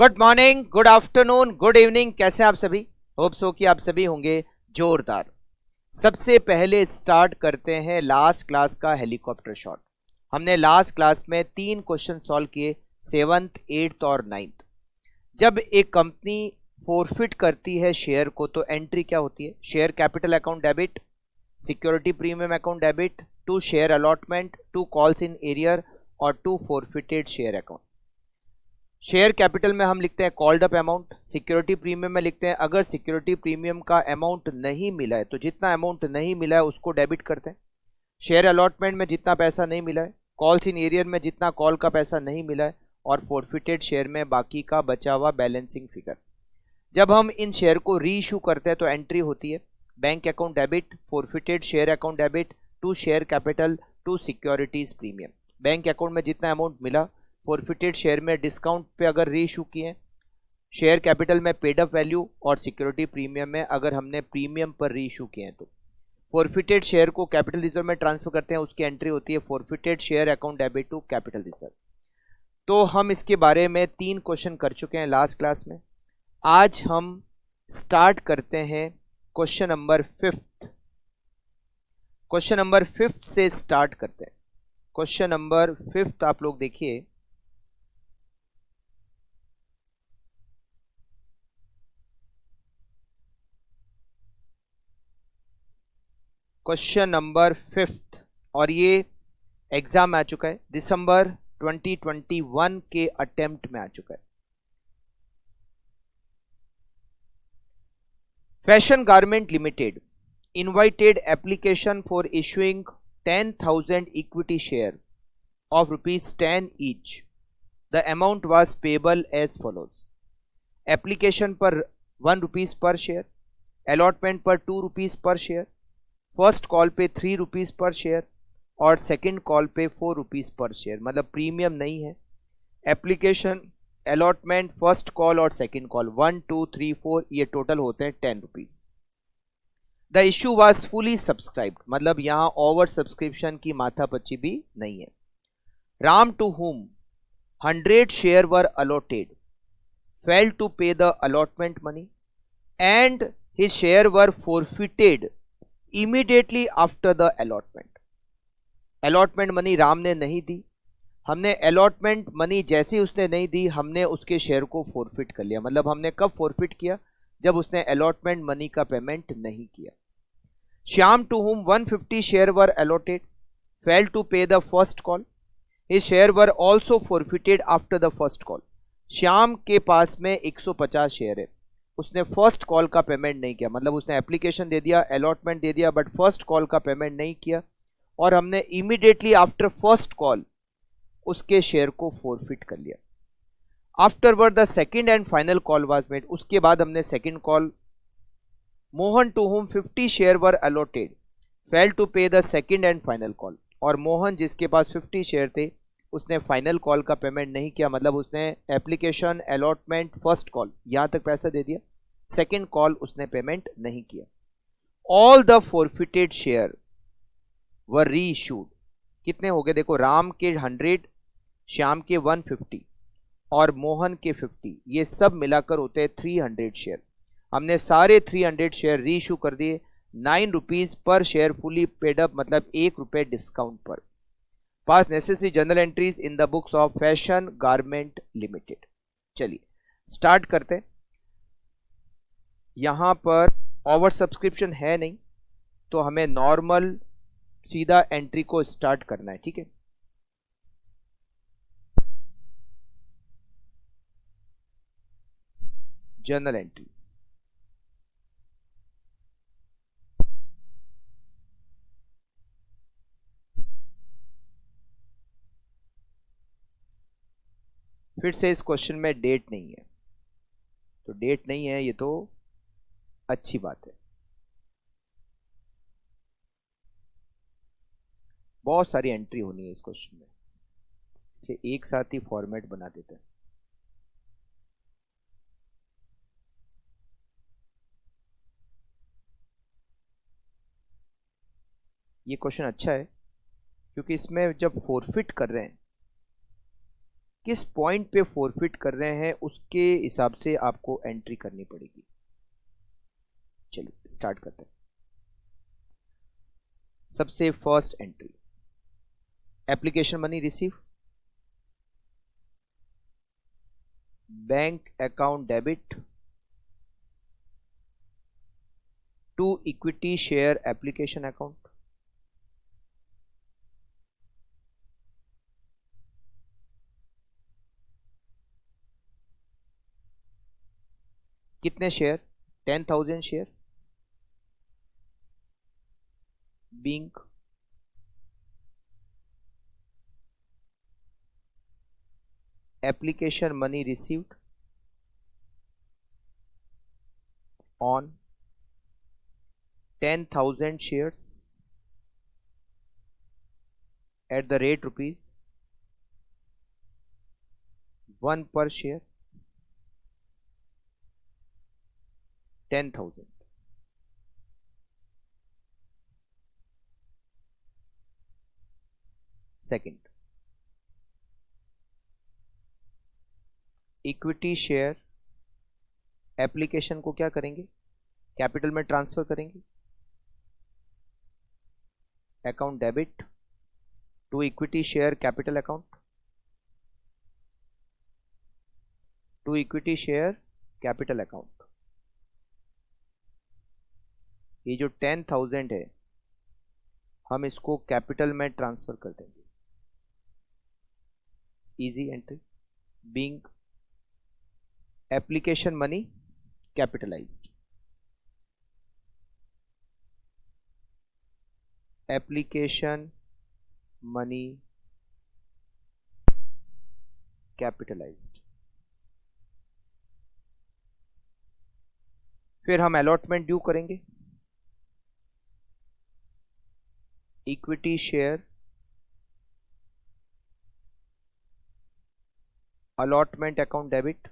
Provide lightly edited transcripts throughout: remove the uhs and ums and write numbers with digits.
Good morning, good afternoon, good evening. कैसे आप सभी? होप सो कि आप सभी होंगे जोरदार। सबसे पहले स्टार्ट करते हैं लास्ट क्लास का हेलीकॉप्टर शॉट। हमने लास्ट क्लास में 3 क्वेश्चन सॉल्व किए, 7th, 8th और 9th। जब एक कंपनी फोरफिट करती है शेयर को तो एंट्री क्या होती है? Share capital account debit, security premium account debit, 2 share allotment, 2 calls in arrear और 2 forfeited share account. Share capital में हम लिखते हैं called up amount, security premium में लिखते हैं अगर सिक्योरिटी प्रीमियम का अमाउंट नहीं मिला है तो जितना अमाउंट नहीं मिला है उसको डेबिट करते हैं। शेयर अलॉटमेंट में जितना पैसा नहीं मिला है, कॉल्स इन एरियर में जितना कॉल का पैसा नहीं मिला है और फोरफिटेड शेयर में बाकी का बचा हुआ बैलेंसिंग फिगर। जब हम इन शेयर को री इशू करते हैं तो एंट्री होती है bank account debit, forfeited share account debit, 2 share capital, 2 securities premium. Bank account में जितना अमाउंट मिला, फोरफिटेड शेयर में डिस्काउंट पे अगर री इशू किए, शेयर कैपिटल में पेड अप वैल्यू और सिक्योरिटी प्रीमियम में अगर हमने प्रीमियम पर री इशू किए हैं तो फोरफिटेड शेयर को कैपिटल रिजर्व में ट्रांसफर करते हैं, उसकी एंट्री होती है forfeited share account debit to capital reserve. तो हम इसके बारे में 3 क्वेश्चन कर चुके हैं लास्ट क्लास में। आज हम स्टार्ट करते हैं question number 5th। Question number 5th से स्टार्ट करते हैं। क्वेश्चन नंबर 5th आप लोग देखिए, क्वेश्चन नंबर 5th, और ये एग्जाम में आ चुका है, दिसंबर 2021 के अटेम्प्ट में आ चुका है। Fashion garment limited invited application for issuing 10,000 equity share of ₹10 each. The amount was payable as follows. Application पर ₹1 पर शेयर, अलॉटमेंट पर ₹2 पर शेयर, फर्स्ट कॉल पे ₹3 पर शेयर और सेकंड कॉल पे ₹4 पर शेयर। मतलब प्रीमियम नहीं है। एप्लीकेशन, अलॉटमेंट, फर्स्ट कॉल और सेकंड कॉल 1 2 3 4 ये टोटल होते हैं ₹10। The issue was fully subscribed, मतलब यहां ओवर सब्सक्रिप्शन की माथापच्ची भी नहीं है। Ram to whom 100 share were allotted failed to pay the allotment money and his share were forfeited immediately after the allotment। Allotment money Ram ने नहीं दी, हमने अलॉटमेंट मनी जैसी उसने नहीं दी हमने उसके शेयर को फोरफिट कर लिया। मतलब हमने कब फोरफिट किया? जब उसने अलॉटमेंट मनी का पेमेंट नहीं किया। Shyam to whom 150 share were allotted failed to pay the first call, his share were also forfeited after the first call। Shyam के पास में 150 शेयर है, उसने फर्स्ट कॉल का पेमेंट नहीं किया। मतलब उसने एप्लीकेशन दे दिया, अलॉटमेंट दे दिया, बट फर्स्ट कॉल का पेमेंट नहीं किया और हमने इमीडिएटली आफ्टर फर्स्ट कॉल उसके शेयर को फोरफिट कर लिया। Afterward the second and final call was made, उसके बाद हमने second call. Mohan to whom 50 share were allotted fail to pay the second and final call, और मोहन जिसके पास 50 शेयर थे उसने फाइनल कॉल का पेमेंट नहीं किया। मतलब उसने एप्लीकेशन, अलॉटमेंट, फर्स्ट कॉल यहां तक पैसा दे दिया, सेकंड कॉल उसने पेमेंट नहीं किया। ऑल द फोरफिटेड शेयर वर री इशूड। कितने हो गए देखो, राम के 100, श्याम के 150 और मोहन के 50, ये सब मिलाकर होते हैं 300 शेयर। हमने सारे 300 शेयर री इशू कर दिए, ₹9 पर शेयर फुली पेड अप, मतलब ₹1 डिस्काउंट पर। पास necessary journal entries in the books of fashion garment limited. चलिए स्टार्ट करते हैं। यहां पर ओवर सब्सक्रिप्शन है नहीं तो हमें नॉर्मल सीधा एंट्री को स्टार्ट करना है, ठीक है। जर्नल एंट्रीज, फिर से इस क्वेश्चन में डेट नहीं है, तो डेट नहीं है ये तो अच्छी बात है। बहुत सारी एंट्री होनी है इस क्वेश्चन में, इसलिए एक साथ ही फॉर्मेट बना देते हैं। ये क्वेश्चन अच्छा है क्योंकि इसमें जब फोरफिट कर रहे हैं किस पॉइंट पे फॉरफिट कर रहे हैं उसके हिसाब से आपको एंट्री करनी पड़ेगी। चलिए स्टार्ट करते हैं। सबसे first entry, application money receive, bank account debit to equity share application account. कितने share? 10,000 share. being application money received on 10,000 shares at the rate rupees 1 per share, 10,000। Second, equity share application को क्या करेंगे? Capital में transfer करेंगे। Account debit to equity share capital account, to equity share capital account. ये जो 10,000 है हम इसको कैपिटल में ट्रांसफर कर देंगे। Easy entry, being application money capitalized, application money capitalized. फिर हम अलॉटमेंट ड्यू करेंगे। Equity share allotment account debit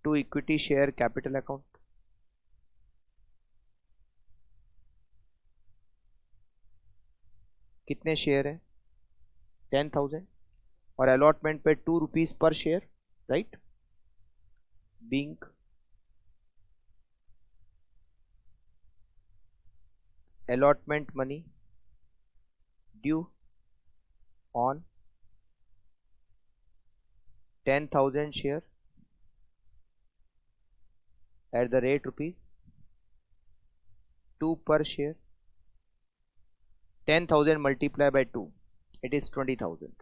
to equity share capital account. कितने शेयर हैं? 10,000 और अलॉटमेंट पे 2 rupees per share, right. Being allotment money due on 10,000 share at the rate rupees 2 per share, 10,000 multiplied by 2, it is 20,000।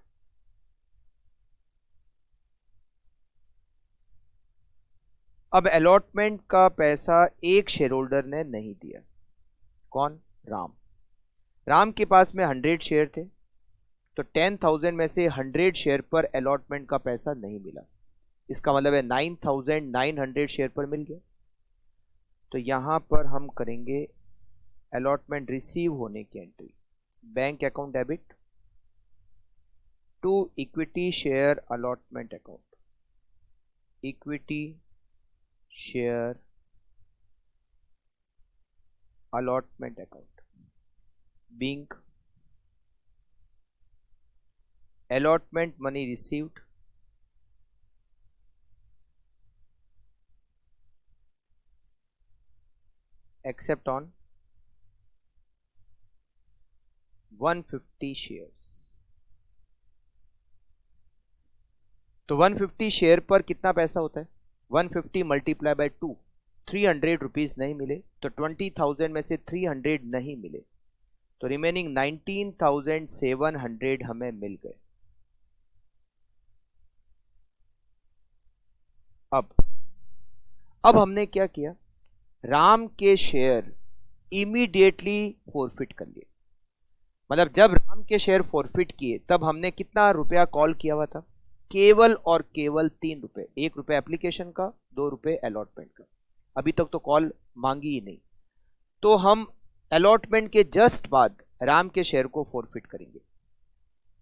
अब allotment का पैसा एक share holder ने नहीं दिया। कौन? राम। राम के पास में 100 शेयर थे, तो 10,000 में से 100 शेयर पर अलॉटमेंट का पैसा नहीं मिला। इसका मतलब है 9,900 शेयर पर मिल गया। तो यहां पर हम करेंगे अलॉटमेंट रिसीव होने की entry, bank account debit to equity share allotment account, equity share allotment account, being allotment money received except on 150 shares। तो 150 शेयर पर कितना पैसा होता है? 150 मल्टीप्लाई बाय 2, 300 रुपीज नहीं मिले, तो 20,000 में से 300 नहीं मिले, तो रिमेनिंग 19,700 हमें मिल गए। अब हमने क्या किया? राम के शेयर इमीडिएटली फॉरफिट कर लिए। मतलब जब राम के शेयर फॉरफिट किए तब हमने कितना रुपया कॉल किया हुआ था? केवल और केवल 3 रुपए, 1 रुपए एप्लीकेशन का, 2 रुपए अलॉटमेंट का। अभी तक तो कॉल मांगी ही नहीं, तो हम अलॉटमेंट के जस्ट बाद राम के शेयर को फॉरफिट करेंगे।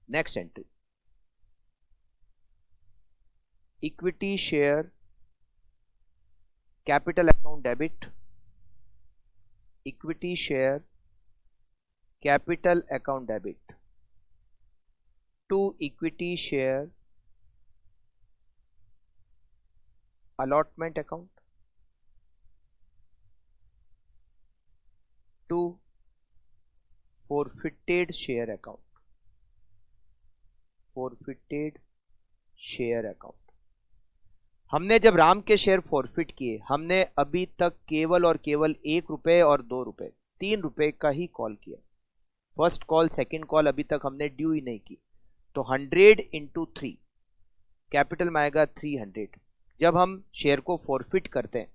Next entry, equity share capital account debit, equity share capital account debit to equity share allotment account, to forfeited share account, forfeited share account। हमने जब राम के शेयर फॉरफिट किए, हमने अभी तक केवल और केवल 1 रुपए और 2 रुपए 3 रुपए का ही कॉल किया। फर्स्ट कॉल सेकंड कॉल अभी तक हमने ड्यू ही नहीं की। तो 100 इंटू 3 कैपिटल में आएगा 300। जब हम शेयर को फॉरफिट करते हैं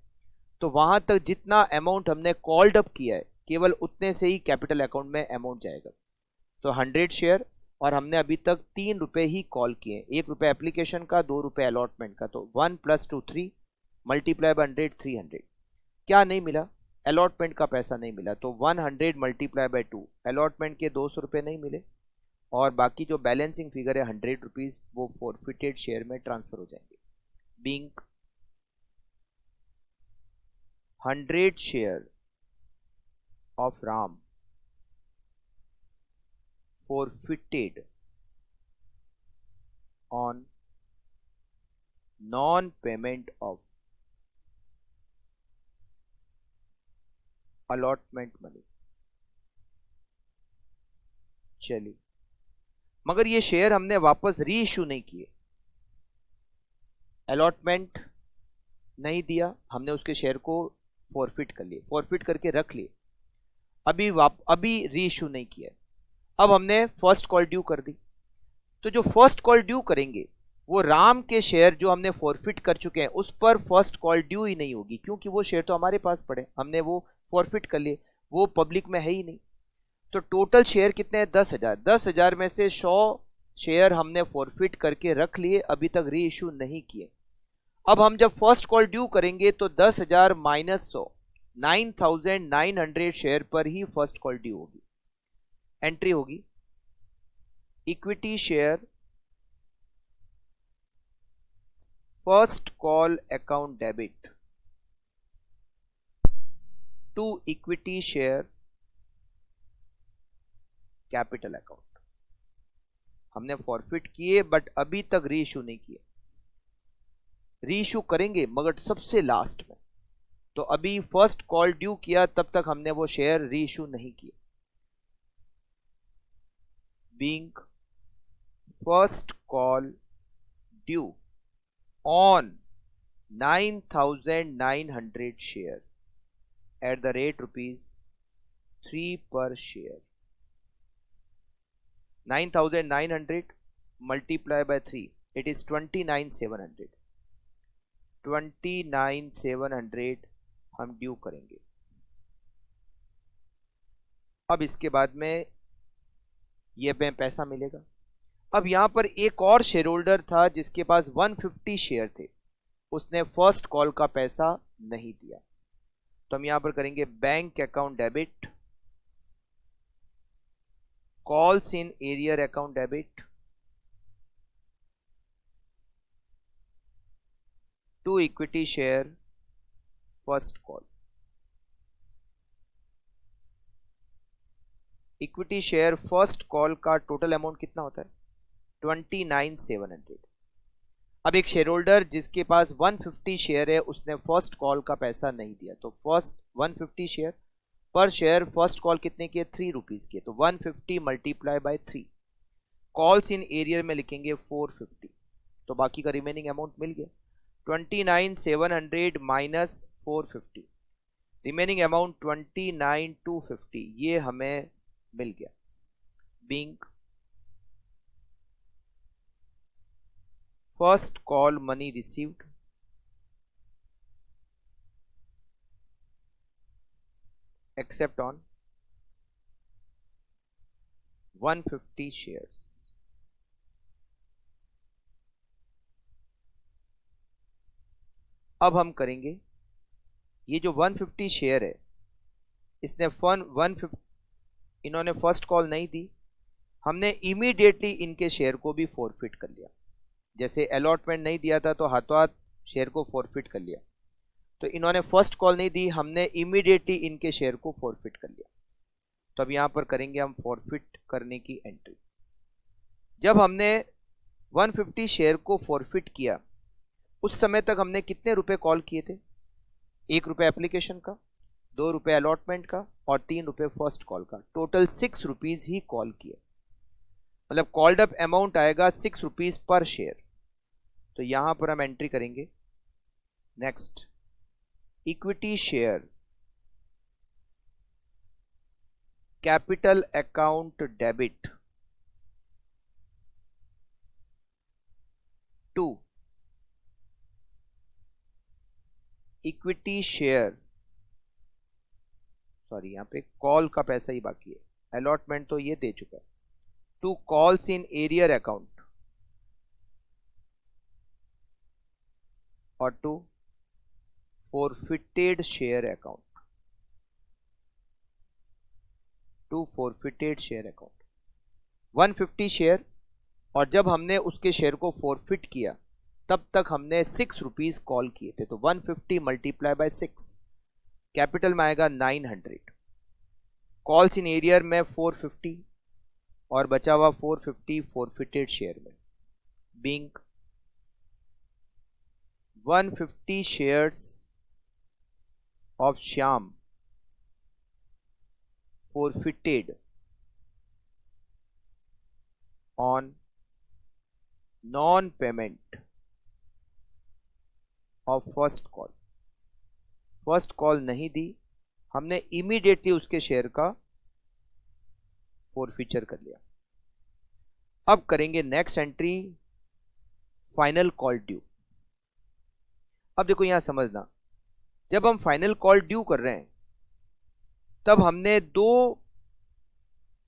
तो वहां तक जितना अमाउंट हमने कॉल्ड अप किया है केवल उतने से ही कैपिटल अकाउंट में अमाउंट जाएगा। तो 100 शेयर और हमने अभी तक 3 रुपए ही कॉल किए, 1 रुपए एप्लीकेशन का, 2 रुपए अलॉटमेंट का। तो 1 + 2 3 मल्टीप्लाई बाय 100 300। क्या नहीं मिला? अलॉटमेंट का पैसा नहीं मिला। तो 100 मल्टीप्लाई बाय 2 अलॉटमेंट के 200 रुपये नहीं मिले और बाकी जो बैलेंसिंग फिगर है 100 रुपीज वो फॉरफिटेड शेयर में ट्रांसफर हो जाएंगे। Being 100 share of Ram forfeited on non-payment of allotment money। चलिए, मगर ये शेयर हमने वापस री इश्यू नहीं किए, अलॉटमेंट नहीं दिया, हमने उसके शेयर को फॉरफिट कर लिए, फॉरफिट करके रख लिए, अभी री इश्यू नहीं किया। अब हमने फर्स्ट कॉल ड्यू कर दी। तो जो फर्स्ट कॉल ड्यू करेंगे वो राम के शेयर जो हमने फॉरफिट कर चुके हैं उस पर फर्स्ट कॉल ड्यू ही नहीं होगी, क्योंकि वो शेयर तो हमारे पास पड़े, हमने वो फॉरफिट कर लिए, वो पब्लिक में है ही नहीं। तो टोटल शेयर कितने हैं? 10,000। 10,000 में से 100 शेयर हमने फॉरफिट करके रख लिए, अभी तक री इश्यू नहीं किए। अब हम जब फर्स्ट कॉल ड्यू करेंगे तो 10,000 माइनस 100 9,900 शेयर पर ही फर्स्ट कॉल ड्यू होगी। एंट्री होगी equity share first call account debit to equity share capital account. हमने फॉरफिट किए बट अभी तक री इश्यू नहीं किए, री इश्यू करेंगे मगर सबसे लास्ट में। तो अभी फर्स्ट कॉल ड्यू किया तब तक हमने वो शेयर री इश्यू नहीं किए। Being first call due on 9,900 share at the rate ₹3 पर share. 9,900 multiply by 3 it is 29,700। 29,700 हम ड्यू करेंगे। अब इसके बाद में ये में पैसा मिलेगा। अब यहां पर एक और शेयर होल्डर था जिसके पास 150 शेयर थे, उसने फर्स्ट कॉल का पैसा नहीं दिया। तो हम यहां पर करेंगे bank account debit, calls in arrear account debit to equity share first call. Equity share first call का टोटल अमाउंट कितना होता है? 29,700। अब एक शेयर होल्डर जिसके पास 150 शेयर है उसने फर्स्ट कॉल का पैसा नहीं दिया, तो फर्स्ट 150 शेयर पर शेयर फर्स्ट कॉल कितने के? 3 रुपीज के। तो 150 multiply by 3, calls in arrear में लिखेंगे 450। तो बाकी का रिमेनिंग अमाउंट मिल गया। 29,700 माइनस 450, रिमेनिंग अमाउंट 29,250, ये हमें मिल गया। Being first call money received except on 150 shares. अब हम करेंगे ये जो 150 शेयर है, इसने 150 इन्होंने फर्स्ट कॉल नहीं दी, हमने इमीडिएटली इनके शेयर को भी फॉरफिट कर लिया। जैसे अलॉटमेंट नहीं दिया था तो हाथों हाथ शेयर को फॉरफिट कर लिया, तो इन्होंने फर्स्ट कॉल नहीं दी, हमने इमीडिएटली इनके शेयर को फॉरफिट कर लिया। तो अब यहां पर करेंगे हम फॉरफिट करने की एंट्री। जब हमने 150 शेयर को फॉरफिट किया उस समय तक हमने कितने रुपए कॉल किए थे? 1 रुपये एप्लीकेशन का, 2 रुपये अलॉटमेंट का और 3 रुपये फर्स्ट कॉल का। टोटल 6 रुपीज ही कॉल किए, मतलब कॉल्ड अप अमाउंट आएगा 6 रुपीज पर शेयर। तो यहां पर हम एंट्री करेंगे। Next, equity share capital account debit to equity share, sorry यहां पे कॉल का पैसा ही बाकी है, अलॉटमेंट तो ये दे चुका है, to calls in arrear account और to forfeited share account, to forfeited share account 150 share, और जब हमने उसके शेयर को फॉरफिट किया तब तक हमने 6 रुपीज कॉल किए थे। तो 150 मल्टीप्लाई बाय 6, कैपिटल में आएगा 900, कॉल्स इन एरियर में 450 और बचा हुआ 450 फॉरफिटेड शेयर में, being 150 shares of Shyam forfeited on non-payment of first call। First call नहीं दी, हमने इमीडिएटली उसके शेयर का फॉरफीचर कर लिया। अब करेंगे next entry, final call due. अब देखो यहां समझना, जब हम फाइनल कॉल ड्यू कर रहे हैं तब हमने 2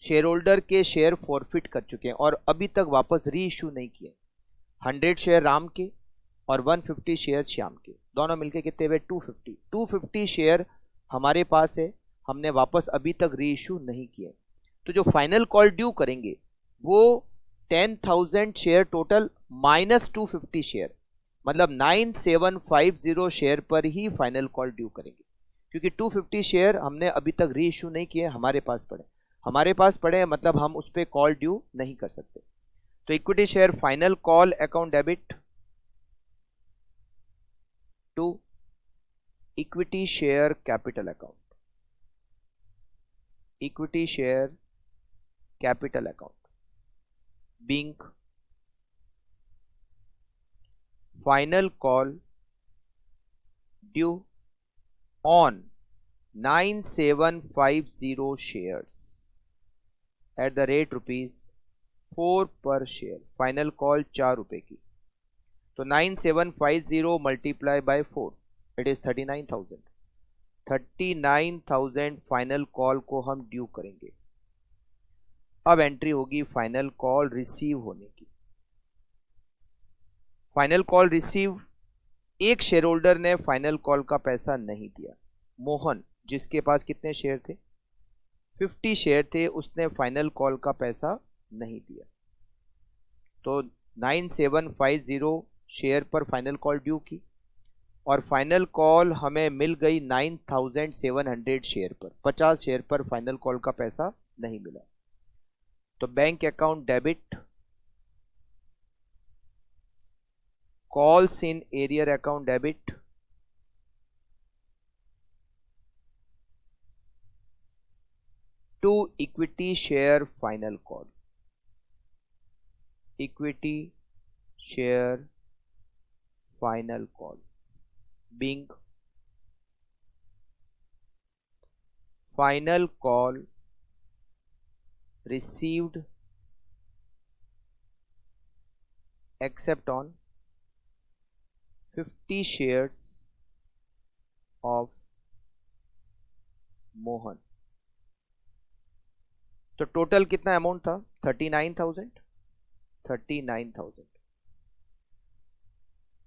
शेयर होल्डर के शेयर फॉरफिट कर चुके हैं और अभी तक वापस री इश्यू नहीं किए। 100 शेयर राम के और 150 शेयर श्याम के, दोनों मिलके कितने हुए? 250 शेयर हमारे पास है, हमने वापस अभी तक री इश्यू नहीं किए। तो जो फाइनल कॉल ड्यू करेंगे वो 10,000 शेयर टोटल माइनस 250 शेयर, मतलब 9750 शेयर पर ही फाइनल कॉल ड्यू करेंगे, क्योंकि 250 शेयर हमने अभी तक री इश्यू नहीं किए, हमारे पास पड़े मतलब हम उस पर कॉल ड्यू नहीं कर सकते। तो equity share final call account debit to equity share capital account, equity share capital account being final call due on 9750 shares at the rate ₹4 per share, final call 4 रुपए की। तो 9750 multiply by 4, it is 39,000। 39,000 final call को हम due करेंगे। अब entry होगी final call receive होने की। फाइनल कॉल रिसीव, एक शेयर होल्डर ने फाइनल कॉल का पैसा नहीं दिया, मोहन, जिसके पास कितने शेयर थे? 50 शेयर थे, उसने फाइनल कॉल का पैसा नहीं दिया। तो 9750 शेयर पर फाइनल कॉल ड्यू की और फाइनल कॉल हमें मिल गई 9700 शेयर पर, 50 शेयर पर फाइनल कॉल का पैसा नहीं मिला। तो bank account debit calls in arrear account debit to equity share final call, equity share final call being final call received except on 50 shares of Mohan. तो टोटल कितना अमाउंट था? 39,000।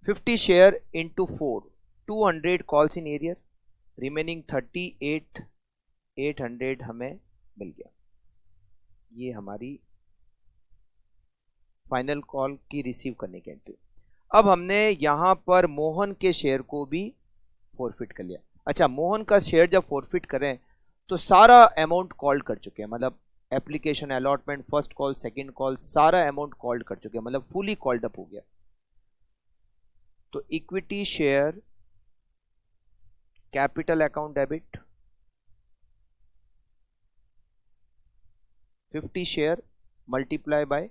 50 share into 4, 200 calls in arrear, remaining 38,800 हमें मिल गया। ये हमारी final call की receive करने की एंट्री। अब हमने यहां पर मोहन के शेयर को भी फॉरफिट कर लिया। अच्छा, मोहन का शेयर जब फॉरफिट करें तो सारा अमाउंट कॉल कर चुके हैं, मतलब application, allotment, first call, second call, सारा अमाउंट कॉल्ड कर चुके हैं, मतलब फुली कॉल्ड अप हो गया। तो equity share capital account debit 50 share multiply by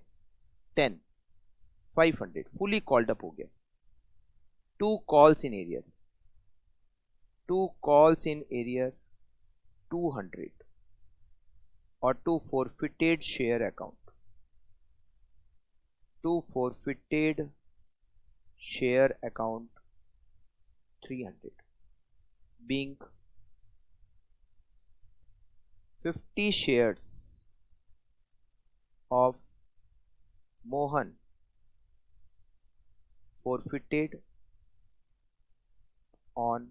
10 500 fully called up हो गया। 2 calls in arrear, 2 calls in arrear 200 और 2 forfeited share account, 2 forfeited share account 300 being 50 shares of Mohan forfeited on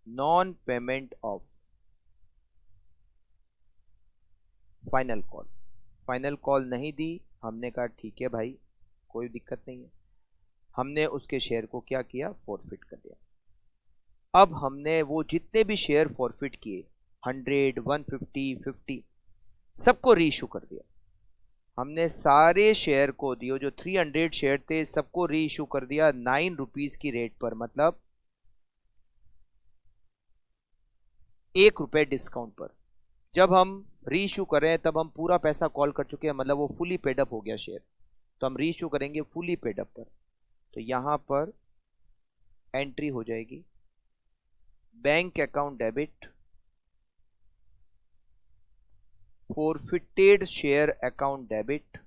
non-payment of final call. Final call नहीं दी, हमने कहा ठीक है भाई कोई दिक्कत नहीं है, हमने उसके शेयर को क्या किया, फॉरफिट कर दिया। अब हमने वो जितने भी शेयर फॉरफिट किए 100 150 50 सबको रीइश्यू कर दिया। हमने सारे शेयर को दियो, जो 300 शेयर थे सबको रीइश्यू कर दिया 9 रुपीज की रेट पर, मतलब 1 रुपए डिस्काउंट पर। जब हम रीइश्यू कर रहे हैं तब हम पूरा पैसा कॉल कर चुके हैं, मतलब वो फुली पेड अप हो गया शेयर, तो हम रीइश्यू करेंगे फुली पेड अप पर। तो यहां पर एंट्री हो जाएगी bank account debit forfeited share account debit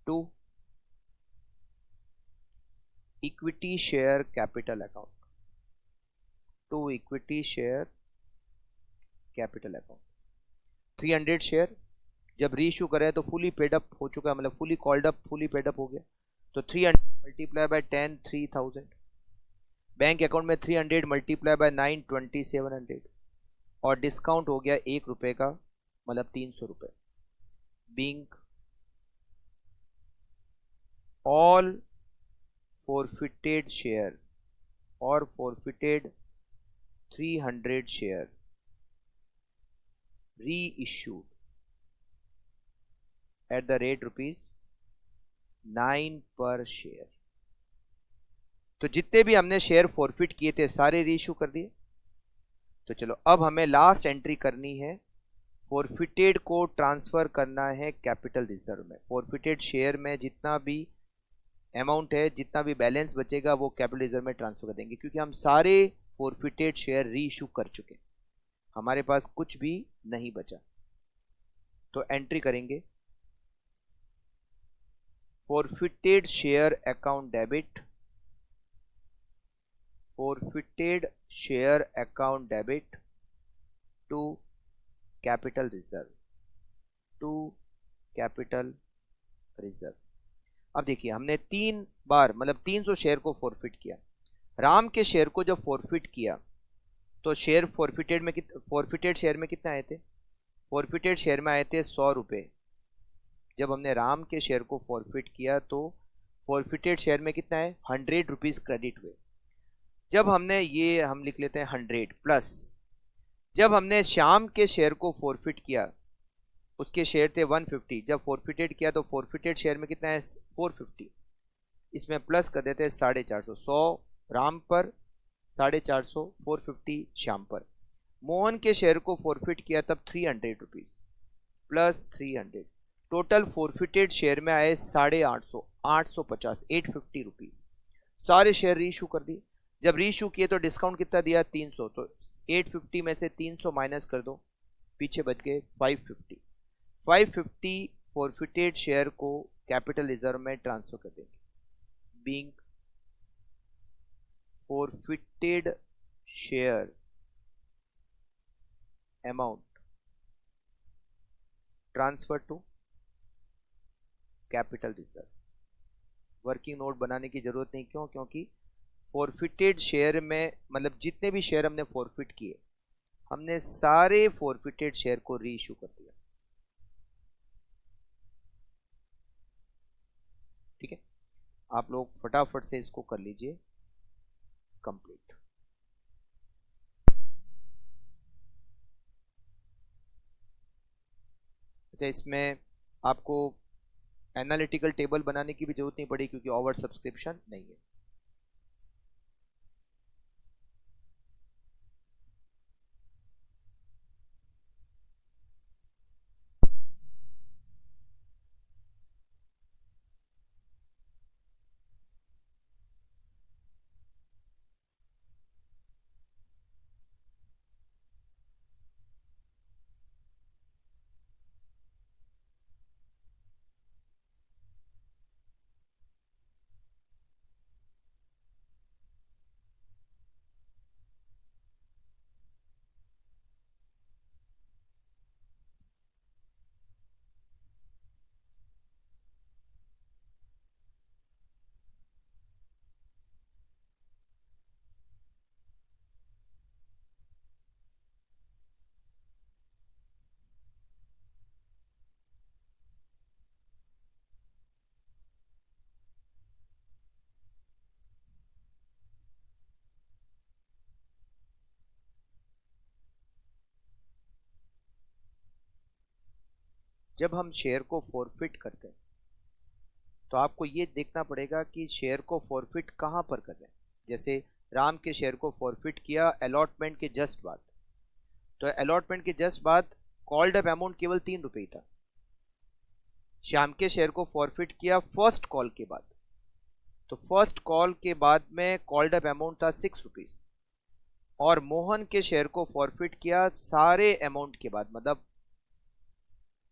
to equity share capital account, to equity share capital account 300 share जब रीइश्यू करें तो फुली पेड अप हो चुका है, मतलब fully called up, fully paid up हो गया। तो 300 मल्टीप्लाई बाय 10 3000, बैंक अकाउंट में 300 मल्टीप्लाई बाय 9 2700 और डिस्काउंट हो गया 1 रुपए का, मतलब 300 रुपए। बीइंग ऑल फॉरफिटेड शेयर और फॉरफिटेड 300 शेयर री इश्यूड एट द रेट ₹9 पर शेयर। तो जितने भी हमने शेयर फॉरफिट किए थे सारे रीइश्यू कर दिए। तो चलो अब हमें लास्ट एंट्री करनी है, फॉरफिटेड को ट्रांसफर करना है कैपिटल रिजर्व में। फॉरफिटेड शेयर में जितना भी अमाउंट है, जितना भी बैलेंस बचेगा वो कैपिटल रिजर्व में ट्रांसफर कर देंगे, क्योंकि हम सारे फॉरफिटेड शेयर रीइश्यू कर चुके, हमारे पास कुछ भी नहीं बचा। तो एंट्री करेंगे forfeited share account debit, forfeited share account debit to capital reserve, to capital reserve। अब देखिए हमने 3 बार मतलब 300 शेयर को फॉरफिट किया। राम के शेयर को जब फॉरफिट किया तो शेयर फॉरफिटेड शेयर में कितने आए थे, फॉरफिटेड शेयर में आए थे 100 रुपये। जब हमने राम के शेयर को फॉरफिट किया तो फॉरफिटेड शेयर में कितना है, 100 रुपीज क्रेडिट हुए। जब हमने ये हम लिख लेते हैं 100 प्लस, जब हमने श्याम के शेयर को फॉरफिट किया, उसके शेयर थे 150, जब फॉरफिटेड किया तो फॉरफिटेड शेयर में कितना है 450, इसमें प्लस कर देते हैं 450, 100 राम पर, 450 450 श्याम पर। मोहन के शेयर को फॉरफिट किया तब 300 rupees plus 300, total forfeited share में आए 850, 850 850 रुपीज। सारे शेयर रीइश्यू कर दिए। जब रीइश्यू किए तो डिस्काउंट कितना दिया 300, तो 850 में से 300 माइनस कर दो, पीछे बच गए 550। 550 फॉरफिटेड शेयर को कैपिटल रिजर्व में ट्रांसफर कर देंगे। Being forfeited share amount transfer to capital reserve. Working note बनाने की जरूरत नहीं, क्यों, क्योंकि फॉरफिटेड शेयर में मतलब जितने भी शेयर हमने फॉरफिट किए, हमने सारे फॉरफिटेड शेयर को रीइश्यू कर दिया। ठीक है, आप लोग फटाफट से इसको कर लीजिए कंप्लीट। अच्छा, इसमें आपको एनालिटिकल टेबल बनाने की भी जरूरत नहीं पड़ी क्योंकि ओवर सब्सक्रिप्शन नहीं है। जब हम शेयर को फॉरफिट करते हैं तो आपको ये देखना पड़ेगा कि शेयर को फॉरफिट कहाँ पर कर रहे हैं। जैसे राम के शेयर को फॉरफिट किया अलॉटमेंट के जस्ट बाद, तो अलॉटमेंट के जस्ट बाद कॉल्ड अप अमाउंट केवल 3 रुपये ही था। श्याम के शेयर को फॉरफिट किया फर्स्ट कॉल के बाद, तो फर्स्ट कॉल के बाद में कॉल्ड अप अमाउंट था 6 रुपीज। और मोहन के शेयर को फॉरफिट किया सारे अमाउंट के बाद, मतलब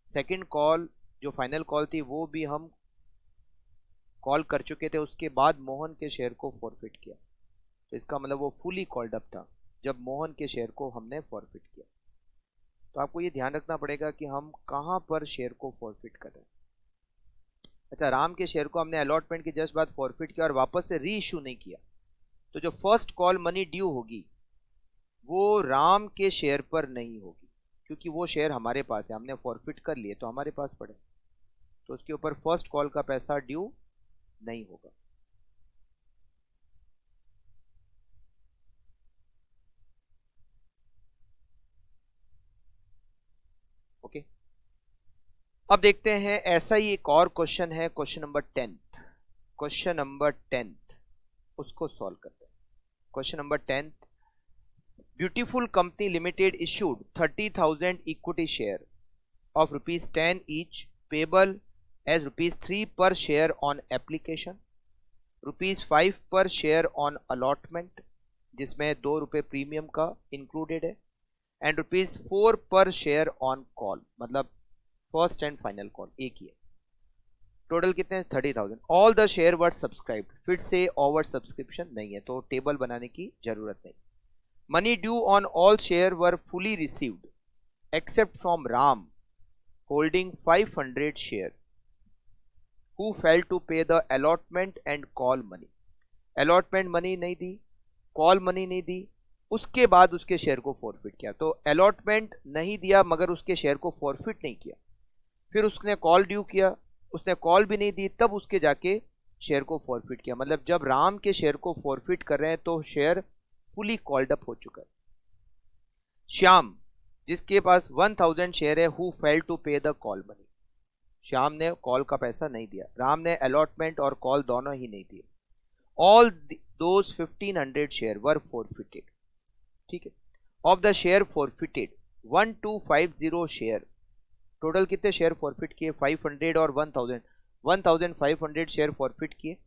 सेकंड कॉल जो फाइनल कॉल थी वो भी हम कॉल कर चुके थे, उसके बाद मोहन के शेयर को फॉरफिट किया। तो इसका मतलब वो फुली कॉल्ड अप था जब मोहन के शेयर को हमने फॉरफिट किया। तो आपको ये ध्यान रखना पड़ेगा कि हम कहाँ पर शेयर को फॉरफिट कर रहे हैं। अच्छा, राम के शेयर को हमने अलॉटमेंट के जस्ट बाद फॉरफिट किया और वापस से री इशू नहीं किया, तो जो फर्स्ट कॉल मनी ड्यू होगी वो राम के शेयर पर नहीं होगी क्योंकि वो शेयर हमारे पास है, हमने फॉरफिट कर लिए तो हमारे पास पड़े, तो उसके ऊपर फर्स्ट कॉल का पैसा ड्यू नहीं होगा। ओके, अब देखते हैं ऐसा ही एक और क्वेश्चन है, question number 10th। Question number 10th उसको सॉल्व करते हैं। Question number 10th, beautiful company limited issued 30,000 equity share of rupees 10 each payable as rupees 3 per share on application, rupees 5 per share on allotment जिसमें 2 रुपये premium का included है, and rupees 4 per share on call, मतलब first and final call एक ही है। Total कितने हैं? 30,000। All the share were subscribed, फिर से ओवर सब्सक्रिप्शन नहीं है तो टेबल बनाने की जरूरत नहीं। Money due on all share were fully received accept from Ram holding 500 share who failed to pay the allotment and call money। allotment money नहीं दी, call money नहीं दी, उसके बाद उसके शेयर को फॉरफिट किया। तो allotment नहीं दिया मगर उसके शेयर को फॉरफिट नहीं किया, फिर उसने कॉल ड्यू किया, उसने कॉल भी नहीं दी, तब उसके जाके शेयर को फॉरफिट किया। मतलब जब राम के शेयर को फॉरफिट कर रहे हैं तो शेयर फुली कॉल्ड अप हो चुका है। श्याम जिसके पास 1000 शेयर है, who fail to pay the call money, Shyam ने कॉल का पैसा नहीं दिया, राम ने अलॉटमेंट और कॉल दोनों ही नहीं दिए। All those 1500 share were forfeited, ठीक है। Of the share forfeited 1250 share, total कितने शेयर फॉरफिट किए? 500 और 1000, 1500 शेयर फॉरफिट किए,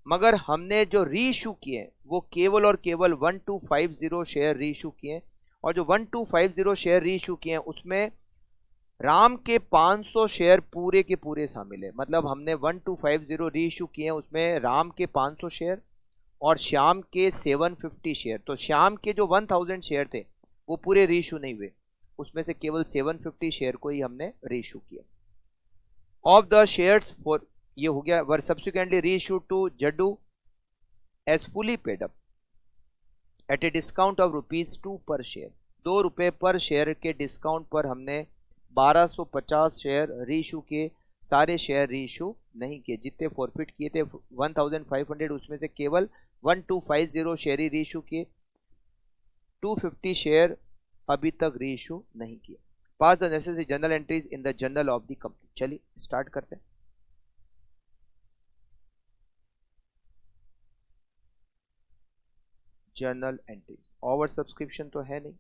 मगर हमने जो री इशू किए वो केवल और केवल 1250 शेयर री इशू किए, और जो 1250 शेयर री इशू किए हैं उसमें राम के 500 शेयर पूरे के पूरे शामिल है। मतलब हमने 1250 री इशू किए हैं, उसमें राम के 500 शेयर और श्याम के 750 शेयर। तो श्याम के जो 1000 शेयर थे वो पूरे री इशू नहीं हुए, उसमें से केवल 750 शेयर को ही हमने री इशू किया। ऑफ द शेयर्स फॉर, ये हो गया, were subsequently reissue to Jaddu as fully paid up at a discount of ₹2 per share. 2 रुपये पर शेयर के डिस्काउंट पर हमने 1250 शेयर री इशू किए, सारे शेयर री इशू नहीं किए। जितने फॉरफिट किए थे 1500 उसमें से केवल 1250 शेयर ही री इशू किए, 250 शेयर अभी तक री इशू नहीं किए। Pass the necessary journal entries in the journal of the company. चलिए स्टार्ट करते हैं। जर्नल एंट्रीज, ओवर सब्सक्रिप्शन तो है नहीं,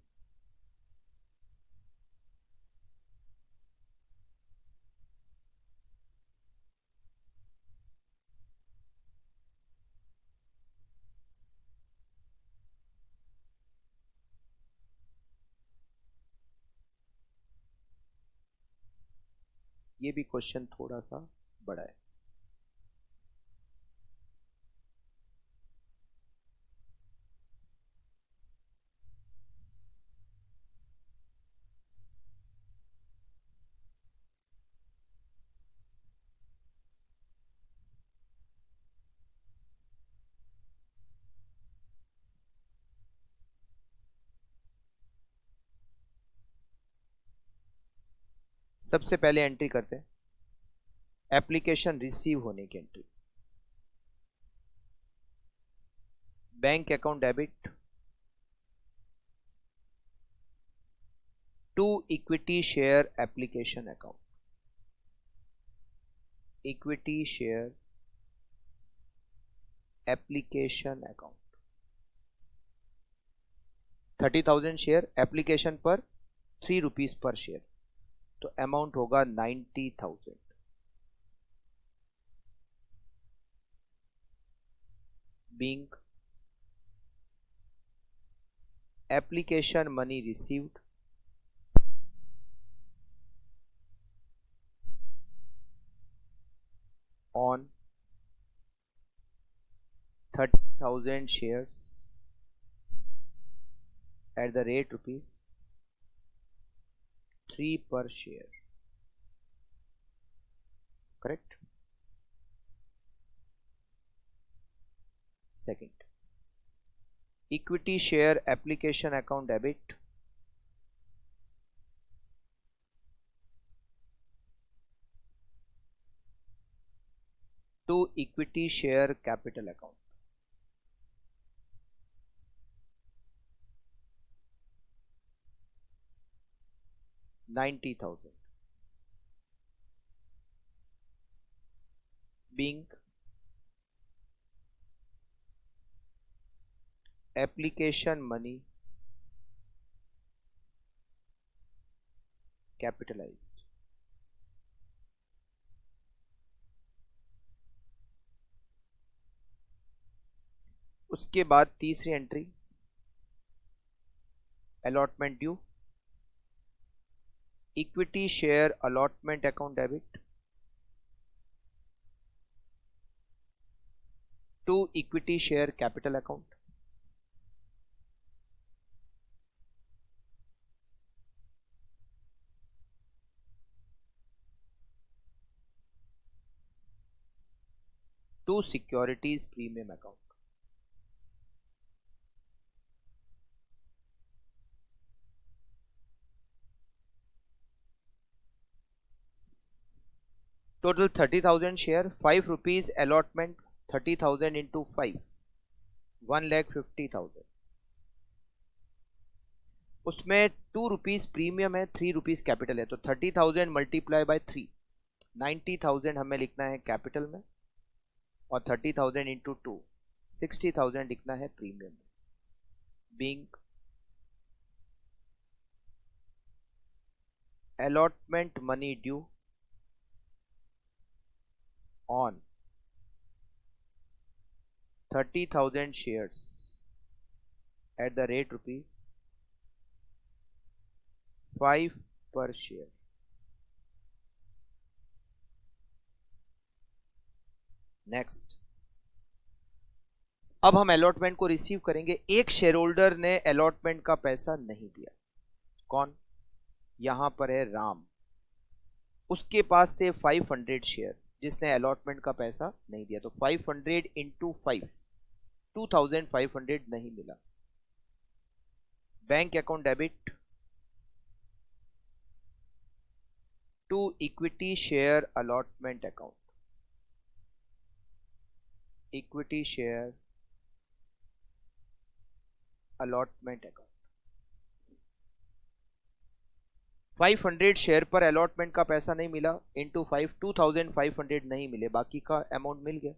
ये भी क्वेश्चन थोड़ा सा बड़ा है। सबसे पहले एंट्री करते हैं एप्लीकेशन रिसीव होने की entry. Bank account debit to equity share application account. Equity share application account 30,000 share, application पर 3 रुपीज पर शेयर, तो अमाउंट होगा 90,000। Being application money received on 30,000 shares at the rate rupees 3 per share, correct? Second, equity share application account debit to equity share capital account। $90,000 being application money capitalized। उसके बाद तीसरी entry allotment due, equity share allotment account debit to equity share capital account. To securities premium account. Total 30,000 share, 5 rupees allotment, 30,000 into 5, 1,50,000। उसमें 2 rupees premium है, 3 rupees capital है, तो 30,000 multiply by 3, 90,000 हमें लिखना है कैपिटल में, और 30,000 इंटू 2, 60,000 लिखना है प्रीमियम में। Being allotment money due on 30,000 shares at the rate rupees 5 per share। Next, अब हम अलॉटमेंट को रिसीव करेंगे। एक शेयर होल्डर ने अलॉटमेंट का पैसा नहीं दिया, कौन? यहां पर है राम। उसके पास थे 500 शेयर, जिसने अलॉटमेंट का पैसा नहीं दिया, तो 500 इंटू 5, 2,500 नहीं मिला। Bank account debit to equity share allotment account. Equity share allotment account 500 share पर अलॉटमेंट का पैसा नहीं मिला, इंटू 5 2500 नहीं मिले, बाकी का अमाउंट मिल गया।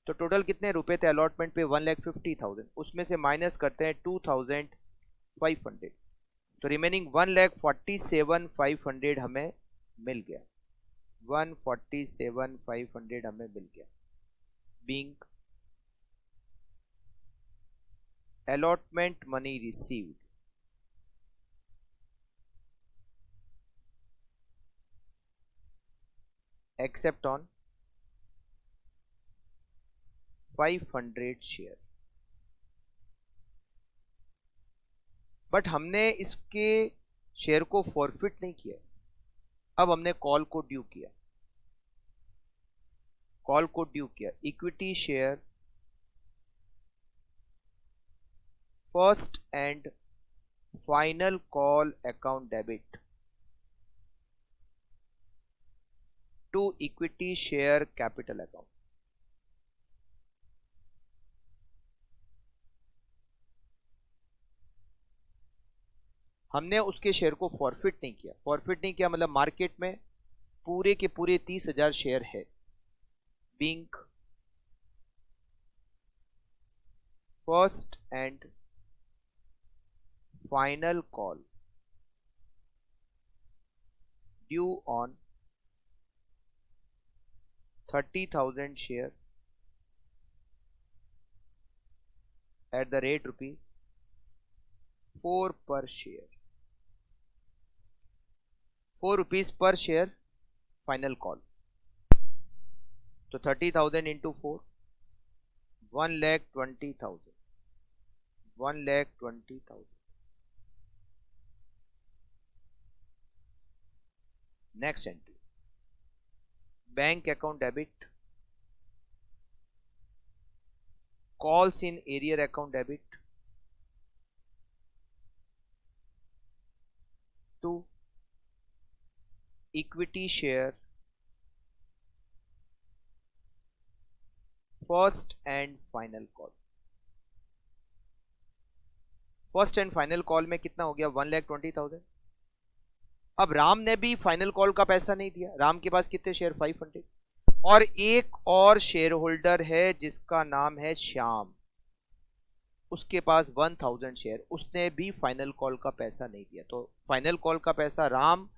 तो टोटल कितने रुपए थे अलॉटमेंट पे? 1,50,000, उसमें से माइनस करते हैं 2500, तो रिमेनिंग 1,47,500 हमें मिल गया। 1,47,500 हमें मिल गया, being allotment money received except on 500 share. But हमने इसके शेयर को फॉरफिट नहीं किया, अब हमने कॉल को ड्यू किया। कॉल को ड्यू किया, equity share first and final call account debit to equity share capital account. हमने उसके शेयर को फॉरफिट नहीं किया। फॉरफिट नहीं किया मतलब मार्केट में पूरे के पूरे 30,000 शेयर है, being first and final call due on 30,000 share at the rate ₹4 per share. 4 rupees per share final call, तो 30,000 into 4, 1,20,000, 1,20,000। Next entry, bank account debit, calls in arrear account debit to equity share first and final call. First and final call में कितना हो गया? 1,20,000। अब राम ने भी final call का पैसा नहीं दिया, राम के पास कितने शेयर? 500। और एक और शेयर होल्डर है जिसका नाम है श्याम, उसके पास 1,000 शेयर, उसने भी फाइनल कॉल का पैसा नहीं दिया। तो फाइनल कॉल का पैसा Ram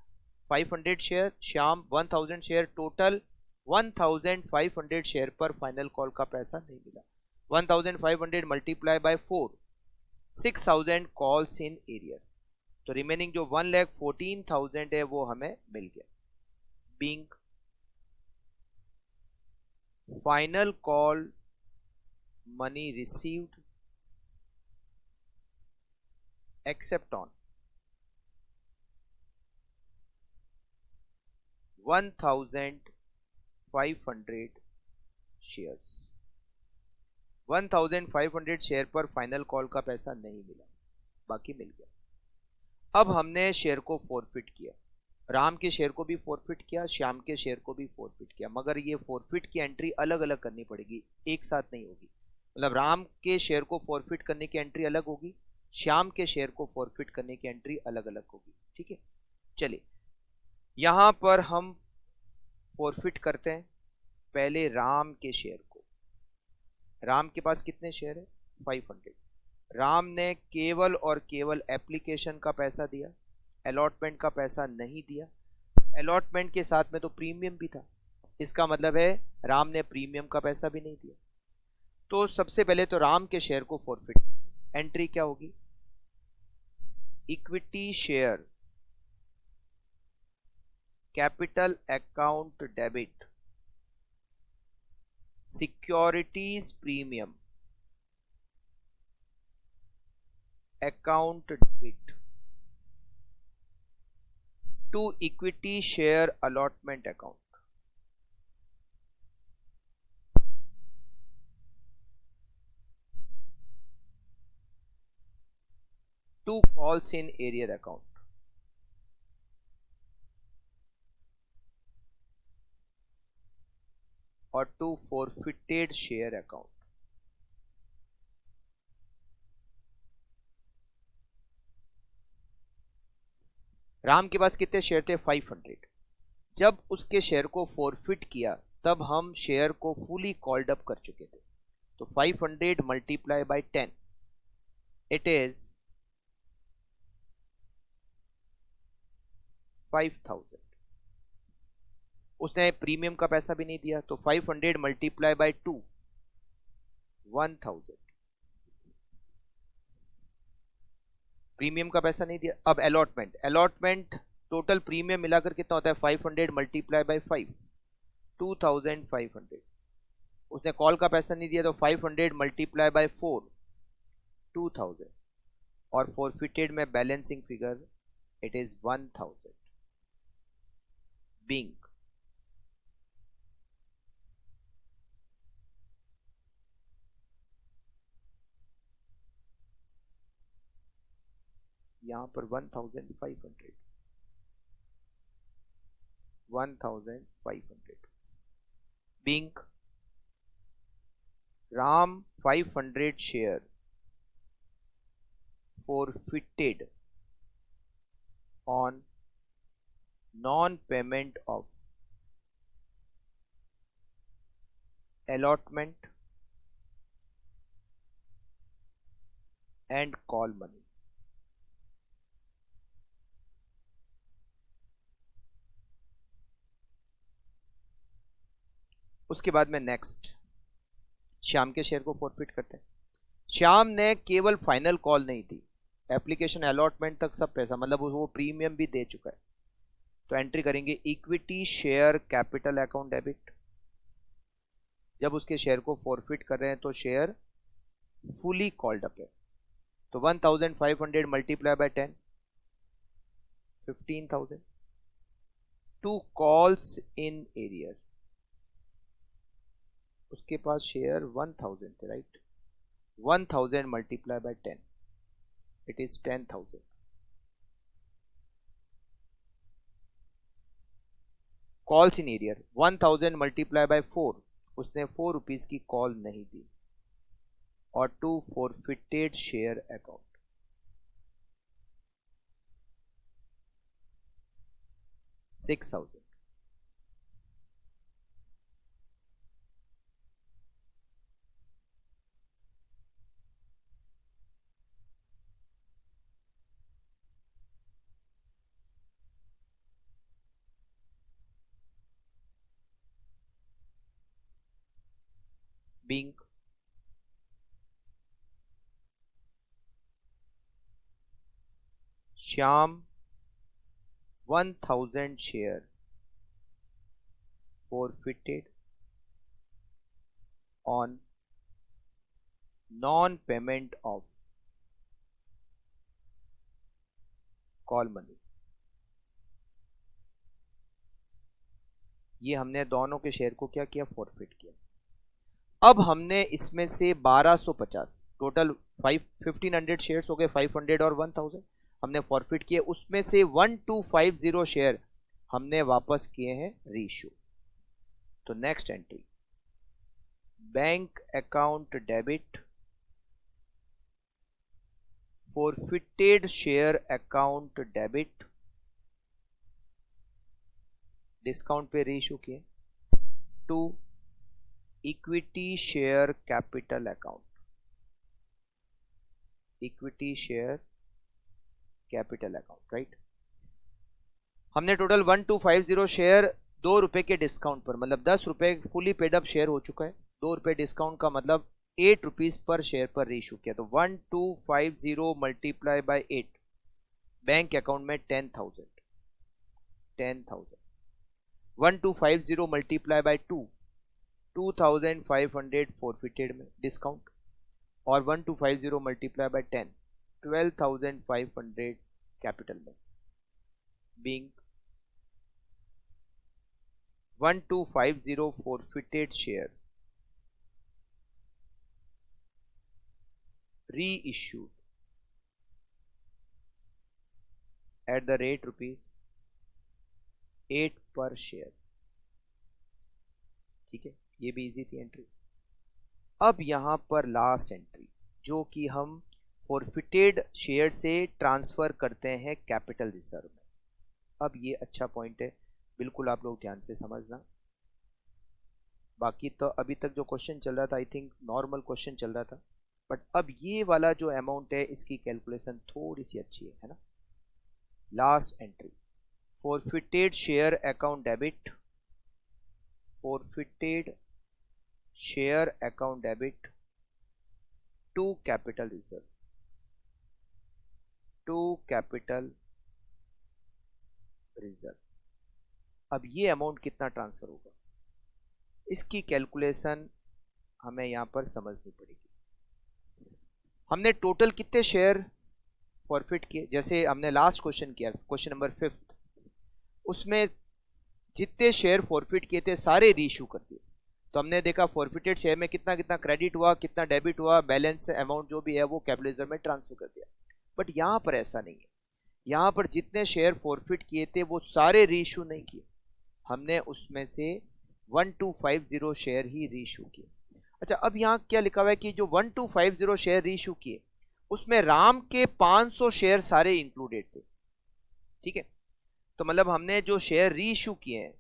500 share, Shyam 1,000 share, total 1,500 share पर फाइनल कॉल का पैसा नहीं मिला। 1,500 multiply by 4, 6,000 calls in arrear, तो रिमेनिंग जो 1,14,000 है वो हमें मिल गया, being final call money received except on 1,500 shares. 1,500 share पर फाइनल कॉल का पैसा नहीं मिला, बाकी मिल गया। अब हमने शेयर को फॉरफिट किया, राम के शेयर को भी फॉरफिट किया, श्याम के शेयर को भी फॉरफिट किया, मगर ये फॉरफिट की एंट्री अलग अलग करनी पड़ेगी, एक साथ नहीं होगी। मतलब राम के शेयर को फॉरफिट करने की एंट्री अलग होगी, श्याम के शेयर को फॉरफिट करने की एंट्री अलग अलग होगी। ठीक है, चलिए यहां पर हम फॉरफिट करते हैं पहले राम के शेयर को। राम के पास कितने शेयर है? 500। राम ने केवल और केवल एप्लीकेशन का पैसा दिया, अलॉटमेंट का पैसा नहीं दिया। अलॉटमेंट के साथ में तो प्रीमियम भी था, इसका मतलब है राम ने प्रीमियम का पैसा भी नहीं दिया। तो सबसे पहले तो राम के शेयर को फॉरफिट, एंट्री क्या होगी? Equity share capital account debit securities premium account debit to equity share allotment account to calls in arrear account और to forfeited share account. Ram के पास कितने शेयर थे? 500। जब उसके शेयर को फॉरफिट किया तब हम शेयर को फुली कॉल्ड अप कर चुके थे, तो 500 मल्टीप्लाई बाय 10, इट इज 5000। उसने प्रीमियम का पैसा भी नहीं दिया, तो 500 मल्टीप्लाई बाय 2, 1000। प्रीमियम का पैसा नहीं दिया। अब अलॉटमेंट, अलॉटमेंट टोटल प्रीमियम मिलाकर कितना होता है? 500 मल्टीप्लाई बाय 5, 2500। उसने कॉल का पैसा नहीं दिया, तो 500 मल्टीप्लाई बाय 4, 2000। और फॉरफिटेड में balancing figure it is 1000। Being यहां पर 1500, 1500। Being Ram 500 share forfeited on non-payment of allotment and call money। उसके बाद में नेक्स्ट श्याम के शेयर को फॉरफिट करते हैं। श्याम ने केवल फाइनल कॉल नहीं दी, एप्लीकेशन अलॉटमेंट तक सब पैसा, मतलब वो प्रीमियम भी दे चुका है। तो एंट्री करेंगे equity share capital account debit. जब उसके शेयर को फॉरफिट कर रहे हैं तो शेयर फुली कॉल्ड अप है, तो 1500 multiply by 10, 15000। To calls in arrear, उसके पास शेयर 1000 थे, right? 1000 multiply by 10, it is 10,000। Calls in arrear 1000 multiply by 4, उसने 4 रुपीज की कॉल नहीं दी। और to forfeited share account, $6,000। being Shyam 1000 share forfeited on non-payment of call money। ये हमने दोनों के शेयर को क्या किया? फॉरफिट किया। अब हमने इसमें से 1250, टोटल 1500 शेयर्स हो गए, 500 और 1000 हमने फॉरफिट किए। उसमें से 1250 शेयर हमने वापस किए हैं रीइश्यू। तो next entry, bank account debit, forfeited share account debit, discount पे रीइश्यू किए। To equity share capital account, equity share capital account, right? हमने टोटल 1250 शेयर 2 रुपए के डिस्काउंट पर, मतलब 10 रुपए फुली पेड अप शेयर हो चुका है, 2 रुपए डिस्काउंट का मतलब 8 रुपीज पर शेयर पर रीइश्यू किया। तो 1250 मल्टीप्लाई बाय 8, बैंक अकाउंट में 10,000, 1250 मल्टीप्लाई बाय 2, 2500 फॉरफिटेड में डिस्काउंट। और 1250 मल्टीप्लाई बाय 10, 12,500 कैपिटल में। Being 1250 forfeited share reissued eight the rate ₹8 पर शेयर। ठीक है, ये भी इजी थी एंट्री। अब यहां पर लास्ट एंट्री, जो कि हम फॉरफिटेड शेयर से ट्रांसफर करते हैं कैपिटल रिजर्व में। अब ये अच्छा पॉइंट है, बिल्कुल आप लोग ध्यान से समझना। बाकी तो अभी तक जो क्वेश्चन चल रहा था आई थिंक नॉर्मल क्वेश्चन चल रहा था, बट अब ये वाला जो अमाउंट है इसकी कैलकुलेशन थोड़ी सी अच्छी है ना। Last entry, forfeited share account debit, forfeited share account debit to capital reserve, to capital reserve। अब ये अमाउंट कितना ट्रांसफर होगा, इसकी कैलकुलेशन हमें यहां पर समझनी पड़ेगी। हमने टोटल कितने शेयर फॉरफिट किए, जैसे हमने लास्ट क्वेश्चन किया, क्वेश्चन नंबर 5, उसमें जितने शेयर फॉरफिट किए थे सारे रीइश्यू कर दिए। तो हमने देखा फॉरफिटेड शेयर में कितना कितना क्रेडिट हुआ, कितना डेबिट हुआ, बैलेंस अमाउंट जो भी है वो कैपिटल रिजर्व में ट्रांसफर कर दिया। बट यहां पर ऐसा नहीं है, यहां पर जितने शेयर फॉरफिट किए थे वो सारे रीइश्यू नहीं किए, हमने उसमें से 1250 शेयर ही रीइश्यू किए। अच्छा, अब यहाँ क्या लिखा हुआ है कि जो 1250 शेयर रीइश्यू किए उसमें राम के 500 शेयर सारे इंक्लूडेड थे। ठीक है, तो मतलब हमने जो शेयर री इश्यू किए हैं,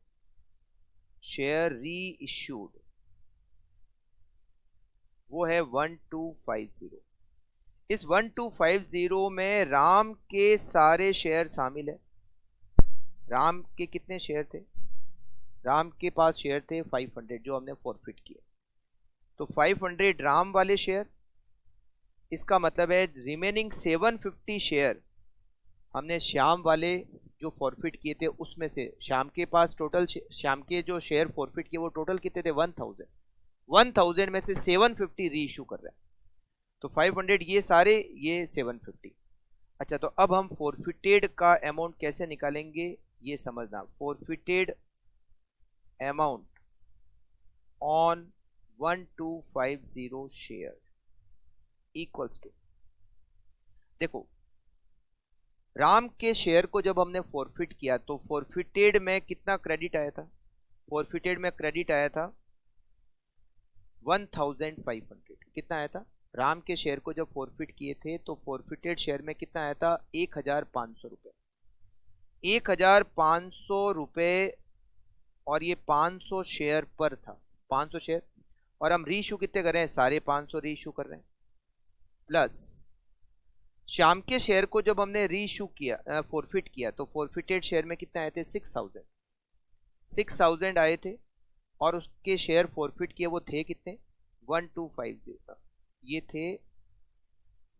शेयर री इश्यूड, वो है 1250। इस 1250 में राम के सारे शेयर शामिल है। राम के कितने शेयर थे, राम के पास शेयर थे 500 जो हमने फॉरफिट किए, तो 500 राम वाले शेयर, इसका मतलब है रिमेनिंग 750 शेयर हमने श्याम वाले जो फॉरफिट किए थे उसमें से, श्याम के पास टोटल, श्याम के जो शेयर फॉरफिट किए वो टोटल कितने थे 1000 में से 750 री इशू कर रहे हैं, तो 500 ये सारे, ये 750। अच्छा, तो अब हम फॉरफिटेड का अमाउंट कैसे निकालेंगे ये समझना। Forfeited amount on 1250 share equals to, देखो राम के शेयर को जब हमने फॉरफिट किया तो फॉरफिटेड में कितना क्रेडिट आया था, फॉरफिटेड में क्रेडिट आया था 1500। कितना आया था, राम के शेयर को जब फॉरफिट किए थे तो फॉरफिटेड शेयर में कितना आया था 1500 रुपए, 1500 रुपए, और ये 500 शेयर पर था, 500 शेयर, और हम रीइश्यू कितने कर रहे हैं, सारे 500 रीइश्यू कर रहे हैं। प्लस शाम के शेयर को जब हमने रीइश्यू किया, फॉरफिट किया, तो फॉरफिटेड शेयर में कितने आए थे 6000 आए थे, और उसके शेयर फॉरफिट किए वो थे कितने 1250, ये थे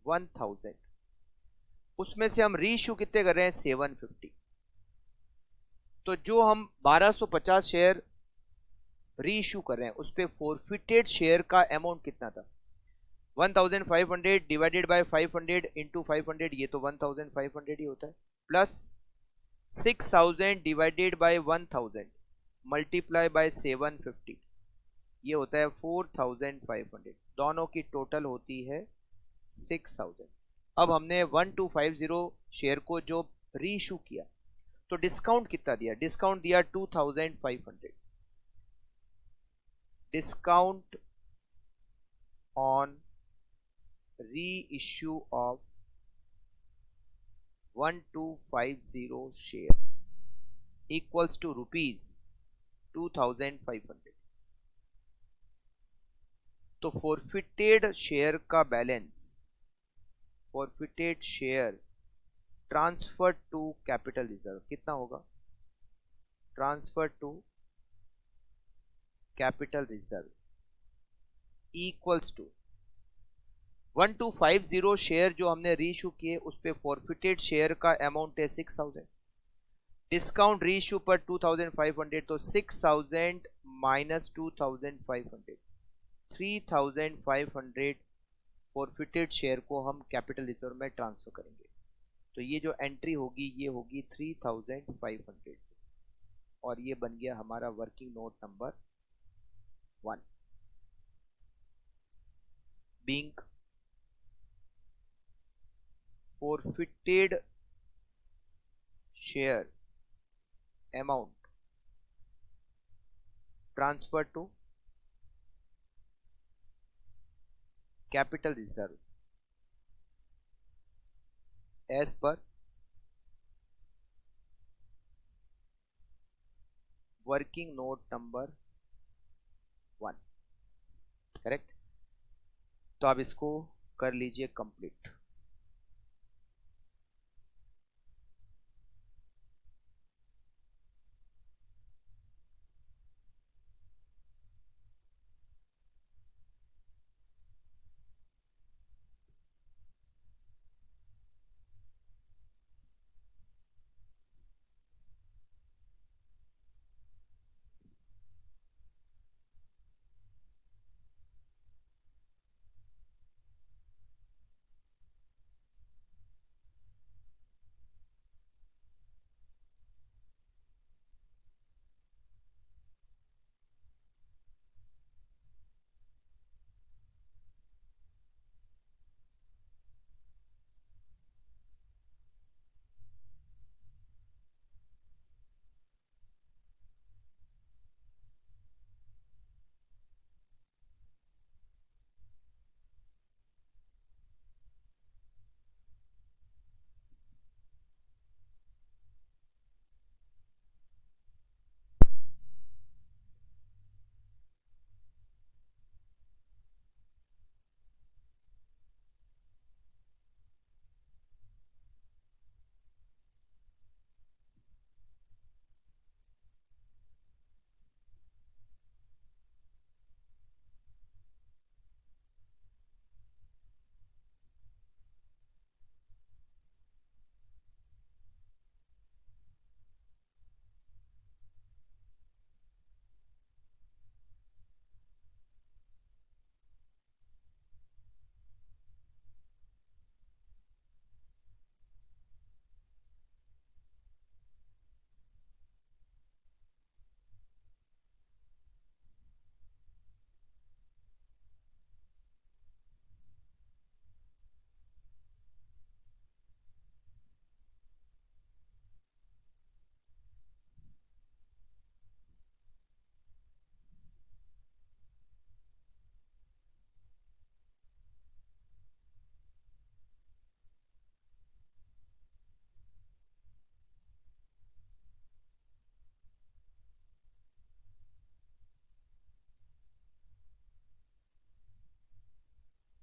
1000, उसमें से हम रीइश्यू कितने कर रहे हैं 750। तो जो हम 1250 शेयर रीइश्यू कर रहे हैं उस पर फॉरफिटेड शेयर का अमाउंट कितना था, 1500 डिवाइडेड बाय 500 इंटू 500, ये तो 1500 ही होता है, plus 6000 divided by 1000 multiply bye 750, ये होता है 4500, दोनों की टोटल होती है 6000। अब हमने 1250 शेयर को जो रीइश्यू किया तो डिस्काउंट कितना दिया, डिस्काउंट दिया 2500, discount on reissue of 1250 share equals to rupees 2500। तो फॉरफिटेड शेयर का balance, forfeited share transfer to capital reserve कितना होगा, transfer to capital reserve equals to 1250 share जो हमने रीइश्यू किए उस पे फॉरफिटेड शेयर का अमाउंट है 6000, डिस्काउंट रीइश्यू पर 2500, तो 6000 माइनस 2500, 3500 फॉरफिटेड शेयर को हम कैपिटल रिजर्व में ट्रांसफर करेंगे। तो ये जो एंट्री होगी ये होगी 3500 से, और ये बन गया हमारा working note number 1, being forfeited share amount transferred to capital reserve as per working note number 1, correct. तो आप इसको कर लीजिए कंप्लीट।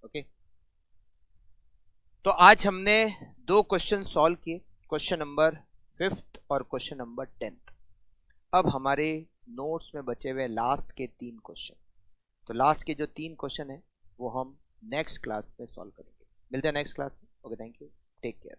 ओके, तो आज हमने 2 क्वेश्चन सॉल्व किए, क्वेश्चन नंबर 5th और क्वेश्चन नंबर 10th। अब हमारे नोट्स में बचे हुए लास्ट के 3 क्वेश्चन। तो लास्ट के जो 3 क्वेश्चन है वो हम नेक्स्ट क्लास में सॉल्व करेंगे। मिलते हैं नेक्स्ट क्लास में। Okay, thank you, take care.